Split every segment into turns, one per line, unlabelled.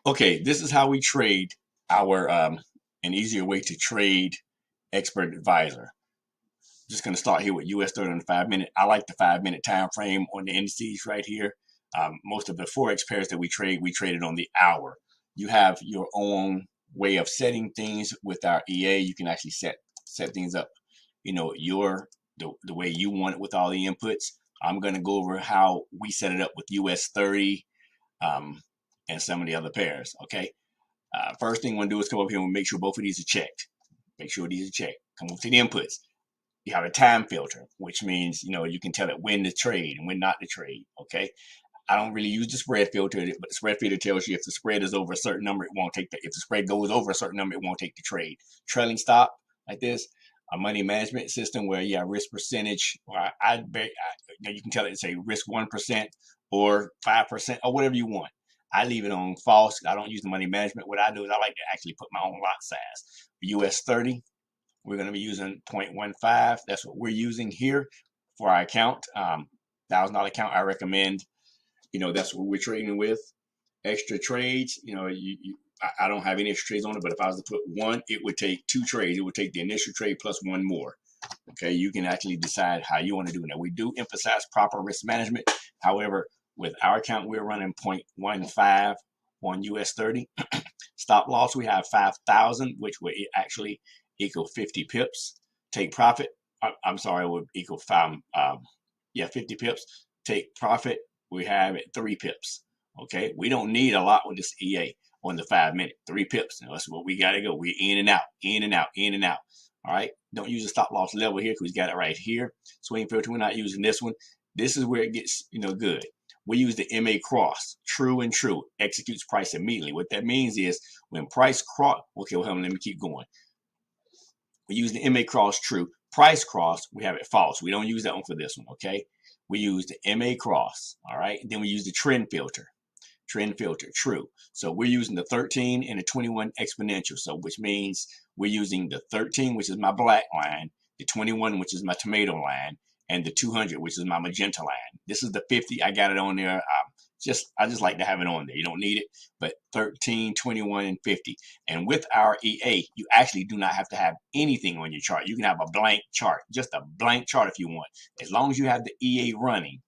Okay, this is how we trade our an easier way to trade expert advisor. Just going to start here with US 30 on the 5 minute. I like the 5 minute time frame on the indices right here. Most of the forex pairs that we trade it on the hour. You have your own way of setting things with our EA. You can actually set things up, the way you want it with all the inputs. I'm going to go over how we set it up with US 30 and some of the other pairs. Okay. First thing we're going to do is come up here and make sure both of these are checked. Make sure these are checked. Come up to the inputs. You have a time filter, which means, you can tell it when to trade and when not to trade. Okay. I don't really use the spread filter, but the spread filter tells you if the spread is over a certain number, it won't take the, if the spread goes over a certain number, it won't take the trade. Trailing stop like this, a money management system where you have risk percentage, or you can tell it to say risk 1% or 5% or whatever you want. I leave it on false. I don't use the money management. What I do is I like to actually put my own lot size. US 30, we're going to be using 0.15. That's what we're using here for our account. $1,000 account, I recommend, that's what we're trading with. Extra trades, I don't have any extra trades on it, but if I was to put one, it would take 2 trades. It would take the initial trade plus one more. Okay, you can actually decide how you want to do it. Now, we do emphasize proper risk management. However, with our account, we're running 0.15 on US 30. Stop loss, we have 5,000, which would actually equal 50 pips. Take profit, I'm sorry, it would equal 50 pips. Take profit, we have it 3 pips. Okay, we don't need a lot with this EA on the 5 minute, 3 pips. Now, that's what we got to go. We're in and out, in and out, in and out. All right, don't use the stop loss level here because we got it right here. Swing filter, we're not using this one. This is where it gets, good. We use the MA cross, true and true, executes price immediately. What that means is when price cross, okay, well, let me keep going. We use the MA cross, true. Price cross, we have it false. We don't use that one for this one, okay? We use the MA cross, all right? Then we use the trend filter, true. So we're using the 13 and the 21 exponential, so which means we're using the 13, which is my black line, the 21, which is my tomato line, and the 200, which is my magenta line. This is the 50. I got it on there. I just like to have it on there. You don't need it, but 13, 21, and 50. And with our EA, you actually do not have to have anything on your chart. You can have a blank chart, just a blank chart if you want. As long as you have the EA running,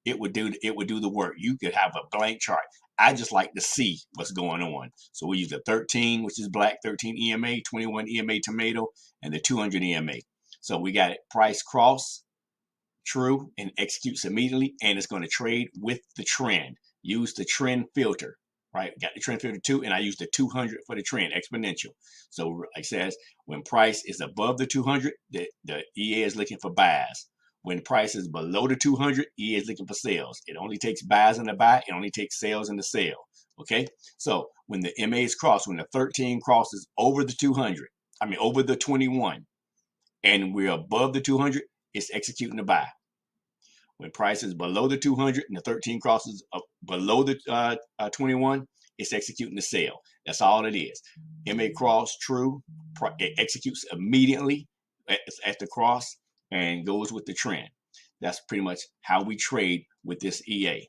it would do the work. You could have a blank chart. I just like to see what's going on. So we use the 13, which is black, 13 EMA, 21 EMA tomato, and the 200 EMA. So we got it price cross, true, and executes immediately, and it's going to trade with the trend. Use the trend filter, right? Got the trend filter too, and I use the 200 for the trend exponential. So like it says, when price is above the 200, the EA is looking for buys. When price is below the 200, EA is looking for sales. It only takes buys in the buy. It only takes sales in the sale. Okay. So when the MA is crossed, when the 13 crosses over the 200, over the 21, and we're above the 200, it's executing the buy. When price is below the 200 and the 13 crosses up below the 21, it's executing the sale. That's all it is. MA cross, true. It executes immediately at the cross and goes with the trend. That's pretty much how we trade with this EA.